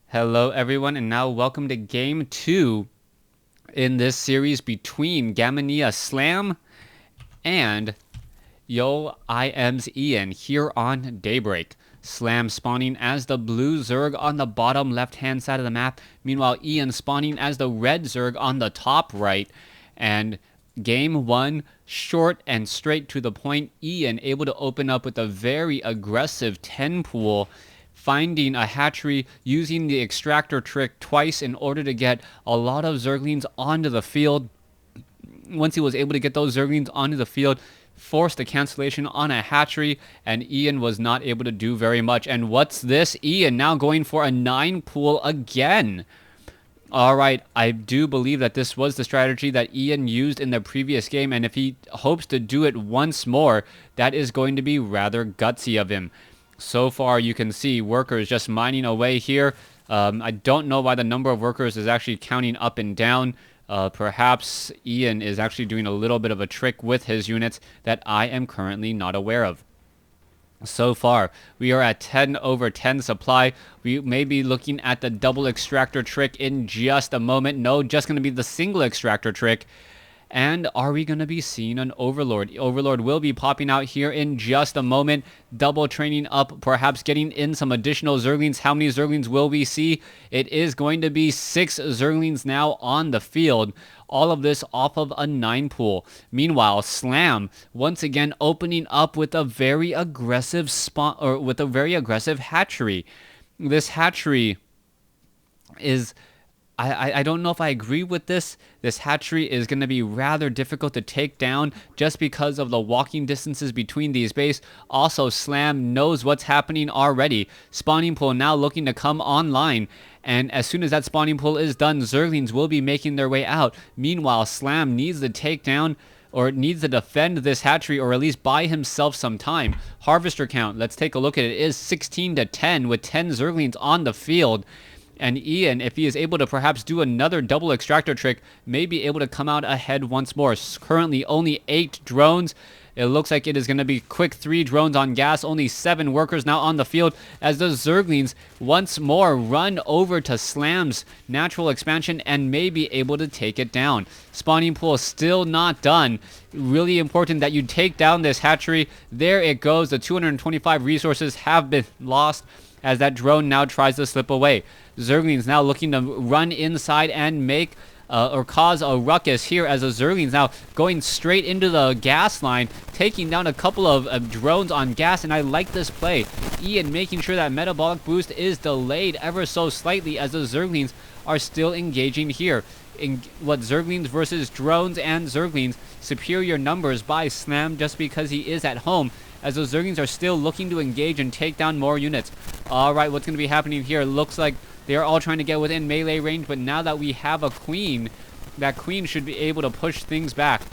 Hello, everyone, and now welcome to Game 2 in this series between Gamania Slam and Yo IM's Ian here on Daybreak. Slam spawning as the blue Zerg on the bottom left-hand side of the map. Meanwhile, Ian spawning as the red Zerg on the top right. And Game 1, short and straight to the point. Ian able to open up with a very aggressive 10 pool, finding a hatchery, using the extractor trick twice in order to get a lot of Zerglings onto the field. Once he was able to get those Zerglings onto the field, forced a cancellation on a hatchery, and Ian was not able to do very much. And what's this? Ian now going for a 9 pool again. Alright, I do believe that this was the strategy that Ian used in the previous game, and if he hopes to do it once more, that is going to be rather gutsy of him. So far, you can see workers just mining away here. I don't know why the number of workers is actually counting up and down. Perhaps Ian is actually doing a little bit of a trick with his units that I am currently not aware of. So far, we are at 10 over 10 supply. We may be looking at the double extractor trick in just a moment. No, just going to be the single extractor trick. And are we going to be seeing an Overlord? Overlord will be popping out here in just a moment. Double training up, perhaps getting in some additional Zerglings. How many Zerglings will we see? It is going to be 6 Zerglings now on the field. All of this off of a 9 pool. Meanwhile, Slam once again opening up with a very aggressive hatchery. This hatchery is, I don't know if I agree with this. This hatchery is going to be rather difficult to take down just because of the walking distances between these bases. Also, Slam knows what's happening already. Spawning pool now looking to come online. And as soon as that spawning pool is done, Zerglings will be making their way out. Meanwhile, Slam needs to take down or needs to defend this hatchery, or at least buy himself some time. Harvester count, let's take a look at it, is 16 to 10 with 10 Zerglings on the field. And Ian, if he is able to perhaps do another double extractor trick, may be able to come out ahead once more. Currently only 8 drones. It looks like it is going to be quick 3 drones on gas. Only 7 workers now on the field as the Zerglings once more run over to Slam's natural expansion and may be able to take it down. Spawning pool still not done. Really important that you take down this hatchery. There it goes. The 225 resources have been lost as that drone now tries to slip away. Zerglings now looking to run inside and make or cause a ruckus here as the Zerglings now going straight into the gas line, taking down a couple of drones on gas, and I like this play. Ian making sure that metabolic boost is delayed ever so slightly as the Zerglings are still engaging here. In what Zerglings versus drones and Zerglings, superior numbers by Slam just because he is at home, as those Zerglings are still looking to engage and take down more units. Alright, what's going to be happening here? Looks like they are all trying to get within melee range, but now that we have a queen, that queen should be able to push things back.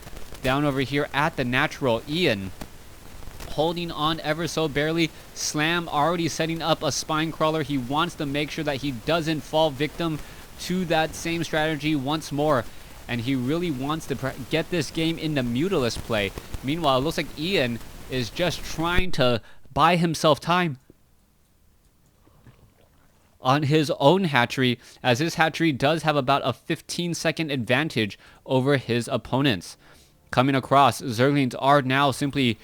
Down over here at the natural, Ian holding on ever so barely. Slam already setting up a spine crawler. He wants to make sure that he doesn't fall victim to that same strategy once more. And he really wants to get this game into mutalist play. Meanwhile, it looks like Ian is just trying to buy himself time on his own hatchery, as his hatchery does have about a 15-second advantage over his opponents. Coming across, Zerglings are now simply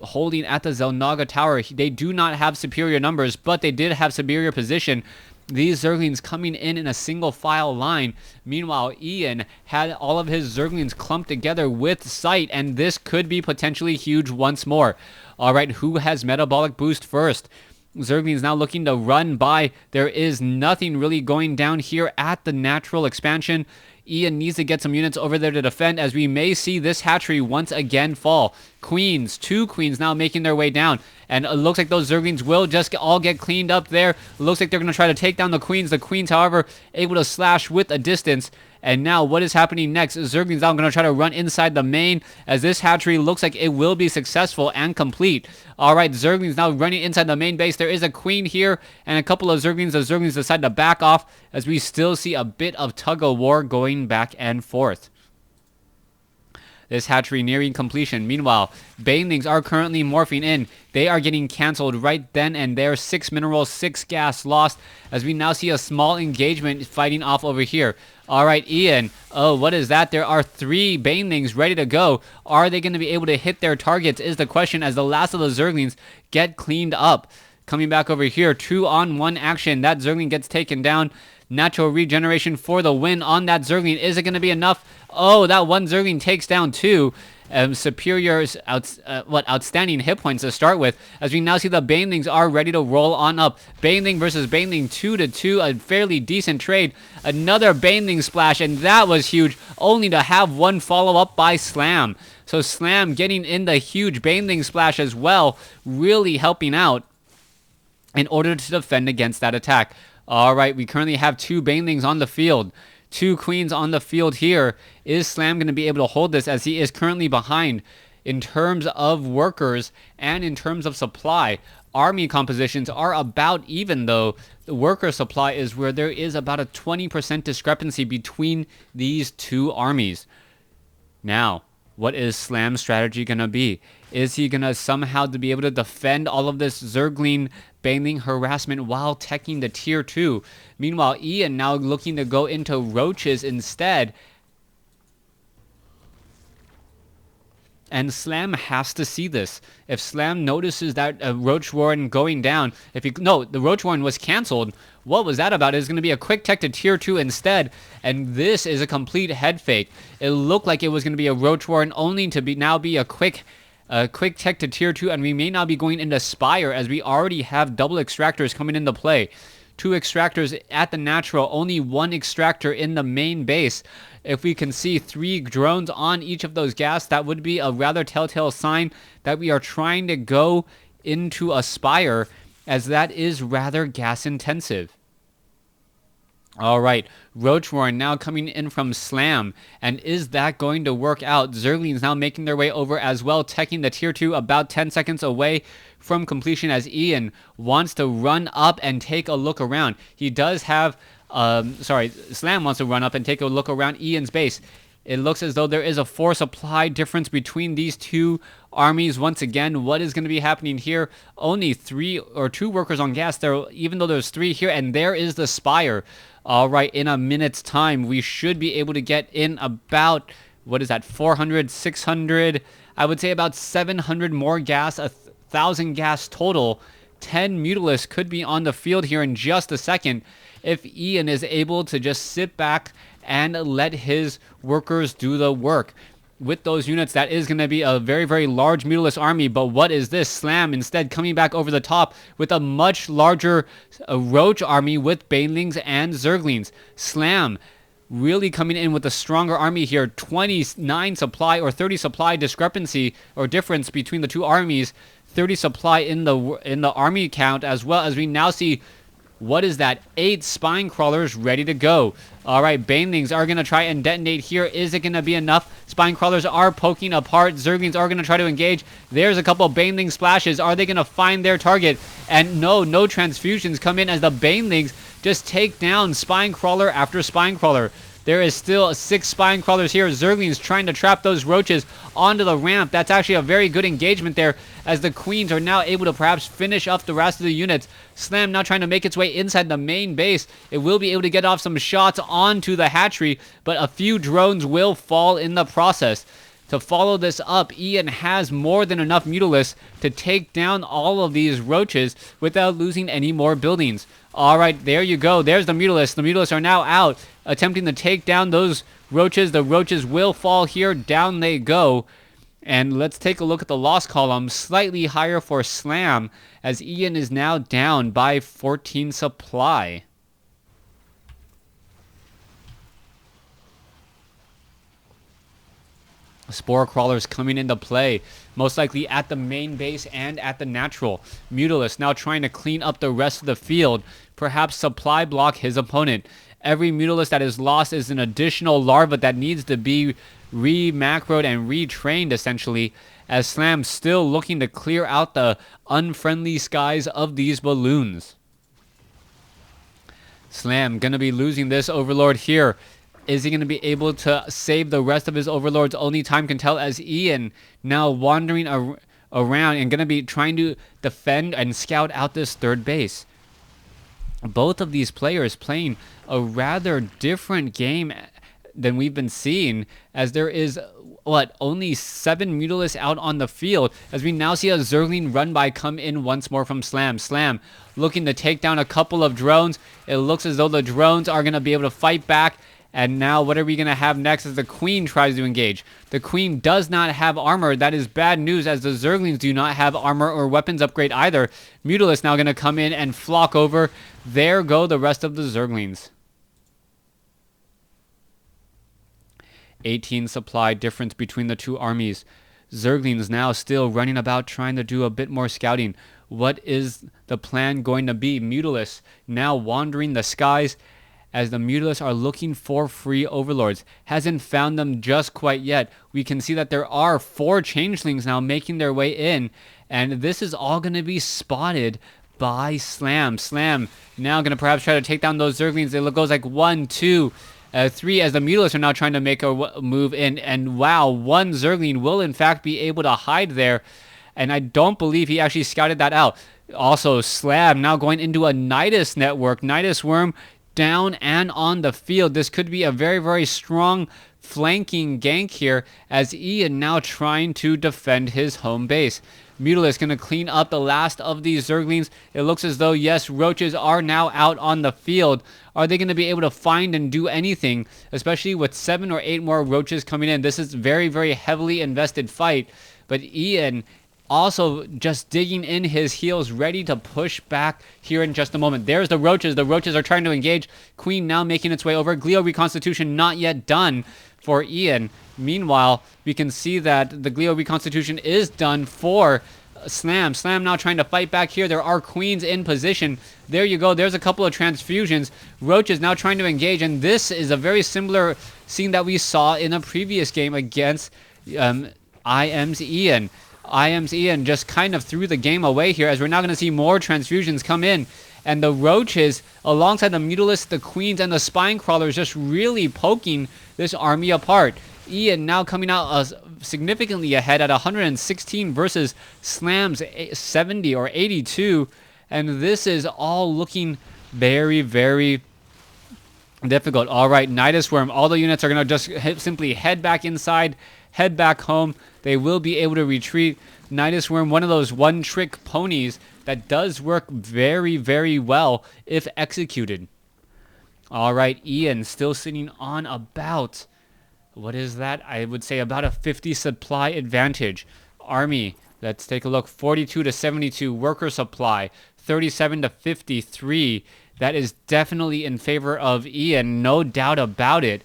holding at the Zelnaga Tower. They do not have superior numbers, but they did have superior position. These Zerglings coming in a single file line. Meanwhile, Ian had all of his Zerglings clumped together with sight, and this could be potentially huge once more. Alright, who has metabolic boost first? Zerglings now looking to run by. There is nothing really going down here at the natural expansion. Ian needs to get some units over there to defend, as we may see this hatchery once again fall. Queens, 2 queens now making their way down. And it looks like those Zerglings will just all get cleaned up there. Looks like they're going to try to take down the queens. The queens, however, able to slash with a distance. And now what is happening next? Zerglings now going to try to run inside the main, as this hatchery looks like it will be successful and complete. Alright, Zerglings now running inside the main base. There is a queen here and a couple of Zerglings. The Zerglings decide to back off, as we still see a bit of tug-of-war going back and forth. This hatchery nearing completion. Meanwhile, banelings are currently morphing in. They are getting canceled right then and there. 6 minerals, 6 gas lost, as we now see a small engagement fighting off over here. All right, Ian. Oh, what is that? There are 3 banelings ready to go. Are they going to be able to hit their targets is the question, as the last of the zerglings get cleaned up. Coming back over here, 2-on-1 action. That zergling gets taken down. Natural regeneration for the win on that zergling. Is it going to be enough? Oh, that one zergling takes down 2 outstanding hit points to start with, as we now see the banelings are ready to roll on up. Baneling versus baneling, 2-2, a fairly decent trade. Another baneling splash, and that was huge, only to have one follow up by Slam. So Slam getting in the huge baneling splash as well, really helping out in order to defend against that attack. All right, we currently have 2 banelings on the field. 2 queens on the field here. Is Slam going to be able to hold this, as he is currently behind in terms of workers and in terms of supply? Army compositions are about even, though. The worker supply is where there is about a 20% discrepancy between these 2 armies. Now, what is Slam's strategy going to be? Is he going to somehow be able to defend all of this Zergling baneling harassment while teching the tier 2? Meanwhile, Ian now looking to go into roaches instead. And Slam has to see this. If Slam notices that Roach Warren going down, the Roach Warren was canceled. What was that about? It's going to be a quick tech to tier 2 instead, and this is a complete head fake. It looked like it was going to be a Roach Warren, only to now be a quick tech to tier 2, and we may now be going into Spire, as we already have double extractors coming into play. 2 extractors at the natural, only 1 extractor in the main base. If we can see 3 drones on each of those gas, that would be a rather telltale sign that we are trying to go into a Spire, as that is rather gas intensive. All right, Roach Warren now coming in from Slam, and is that going to work out? Zerglings now making their way over as well, teching the tier 2 about 10 seconds away from completion, as Ian wants to run up and take a look around. He does have, Slam wants to run up and take a look around Ian's base. It looks as though there is a 4 supply difference between these 2 armies. Once again, what is going to be happening here? Only 3 or 2 workers on gas there, even though there's 3 here, and there is the Spire. All right, in a minute's time, we should be able to get in about, 400, 600, I would say about 700 more gas, 1,000 gas total. 10 Mutalisks could be on the field here in just a second, if Ian is able to just sit back and let his workers do the work. With those units, that is going to be a very, very large Mutalisk army. But what is this? Slam instead coming back over the top with a much larger Roach army with Banelings and Zerglings. Slam really coming in with a stronger army here. 29 supply or 30 supply discrepancy or difference between the 2 armies. 30 supply in the army count, as well as we now see, what is that? 8 spine crawlers ready to go. All right, banelings are going to try and detonate here. Is it going to be enough? Spine crawlers are poking apart. Zerglings are going to try to engage. There's a couple of baneling splashes. Are they going to find their target? And no transfusions come in, as the banelings just take down spine crawler after spine crawler. There is still 6 spine crawlers here. Zerglings trying to trap those roaches onto the ramp. That's actually a very good engagement there, as the queens are now able to perhaps finish up the rest of the units. Slam now trying to make its way inside the main base. It will be able to get off some shots onto the hatchery, but a few drones will fall in the process. To follow this up, Ian has more than enough Mutalisks to take down all of these roaches without losing any more buildings. All right, there you go. There's the Mutalisks. The Mutalisks are now out, attempting to take down those roaches. The roaches will fall here. Down they go. And let's take a look at the loss column. Slightly higher for Slam, as Ian is now down by 14 supply. Spore crawlers coming into play, most likely at the main base and at the natural. Mutalisk now trying to clean up the rest of the field, perhaps supply block his opponent. Every Mutalisk that is lost is an additional larva that needs to be re-macroed and retrained, essentially, as Slam still looking to clear out the unfriendly skies of these balloons. Slam gonna be losing this Overlord here. Is he going to be able to save the rest of his overlords? Only time can tell, as Ian now wandering around and going to be trying to defend and scout out this third base. Both of these players playing a rather different game than we've been seeing, as there is only 7 Mutalisks out on the field, as we now see a Zergling run by come in once more from Slam. Slam looking to take down a couple of drones. It looks as though the drones are going to be able to fight back. And now what are we going to have next as the Queen tries to engage? The Queen does not have armor. That is bad news, as the Zerglings do not have armor or weapons upgrade either. Mutalisk now going to come in and flock over. There go the rest of the Zerglings. 18 supply difference between the two armies. Zerglings now still running about trying to do a bit more scouting. What is the plan going to be? Mutalisks now wandering the skies, as the Mutalisks are looking for free overlords. Hasn't found them just quite yet. We can see that there are 4 changelings now making their way in, and this is all going to be spotted by Slam. Slam now going to perhaps try to take down those Zerglings. It goes like 1, 2, 3, as the Mutalisks are now trying to make a move in, and wow, 1 Zergling will in fact be able to hide there, and I don't believe he actually scouted that out. Also, Slam now going into a Nidus network. Nidus Worm down and on the field. This could be a very, very strong flanking gank here, as Ian now trying to defend his home base. Mutalisk going to clean up the last of these Zerglings. It looks as though, yes, roaches are now out on the field. Are they going to be able to find and do anything, especially with 7 or 8 more roaches coming in? This is very, very heavily invested fight, but Ian also just digging in his heels, ready to push back here in just a moment. There's the roaches. The roaches are trying to engage. Queen now making its way over. Glio reconstitution not yet done for Ian. Meanwhile, we can see that the Glio reconstitution is done for Slam. Slam now trying to fight back here. There are queens in position. There you go. There's a couple of transfusions. Roaches now trying to engage, and this is a very similar scene that we saw in a previous game against IM's Ian. IM's Ian just kind of threw the game away here, as we're now going to see more transfusions come in. And the roaches, alongside the Mutalisks, the queens, and the spine crawlers, just really poking this army apart. Ian now coming out significantly ahead at 116 versus Slam's 70 or 82. And this is all looking very, very difficult. All right, Nidus Worm. All the units are going to just simply head back inside, head back home. They will be able to retreat. Nidus Worm, one of those one-trick ponies that does work very, very well if executed. All right, Ian still sitting on about, what is that? I would say about a 50 supply advantage. Army, let's take a look. 42 to 72 worker supply. 37 to 53. That is definitely in favor of Ian, no doubt about it,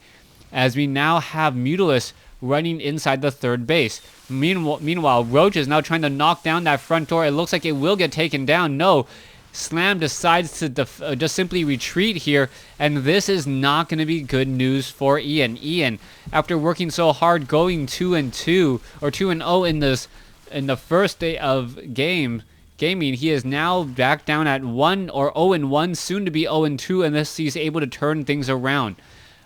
as we now have Mutalisks running inside the third base. Meanwhile, Roach is now trying to knock down that front door. It looks like it will get taken down. No, Slam decides to just simply retreat here, and this is not going to be good news for Ian. Ian, after working so hard, going 2-2 or 2-0 in the first day of gaming, he is now back down at 1 or 0-1, soon to be 0-2, unless he's able to turn things around.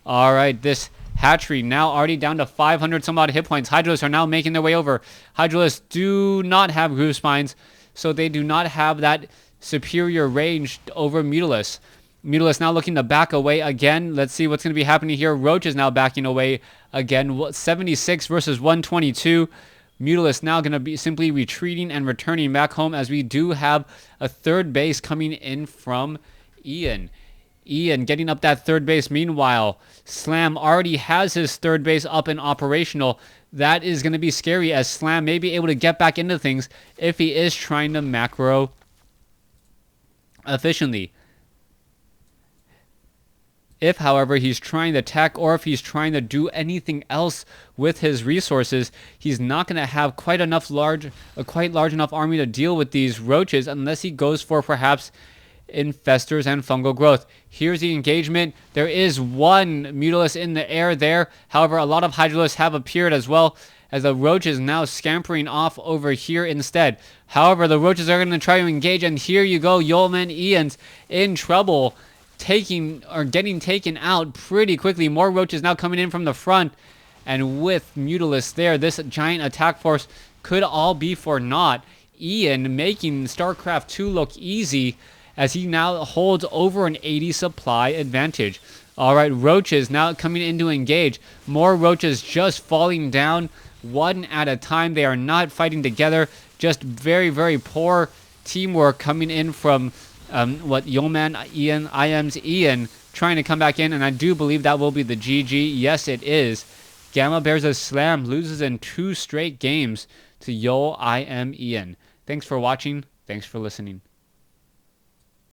All right, this hatchery now already down to 500 some odd hit points. Hydralisks are now making their way over. Hydralisks do not have groove spines, so they do not have that superior range over Mutalisks. Mutalisks now looking to back away again. Let's see what's going to be happening here. Roach is now backing away again. 76 versus 122. Mutalisks now going to be simply retreating and returning back home, as we do have a third base coming in from Ian. Ian getting up that third base. Meanwhile, Slam already has his third base up and operational. That is going to be scary, as Slam may be able to get back into things if he is trying to macro efficiently. If, however, he's trying to tech, or if he's trying to do anything else with his resources, he's not going to have quite large enough army to deal with these roaches, unless he goes for perhaps infestors and fungal growth. Here's the engagement. There is 1 Mutalisk in the air there. However, a lot of Hydralisks have appeared as well, as the roach is now scampering off over here instead. However, the roaches are going to try to engage, and here you go. Yeoman Ian's in trouble, getting taken out pretty quickly. More roaches now coming in from the front. And with Mutalisk there, this giant attack force could all be for naught. Ian making StarCraft 2 look easy as he now holds over an 80 supply advantage. All right, roaches now coming in to engage. More roaches just falling down one at a time. They are not fighting together. Just very, very poor teamwork coming in from Yeoman Ian, IM's Ian, trying to come back in. And I do believe that will be the GG. Yes, it is. Gamma Bears a slam, loses in 2 straight games to Yo I Am Ian. Thanks for watching. Thanks for listening.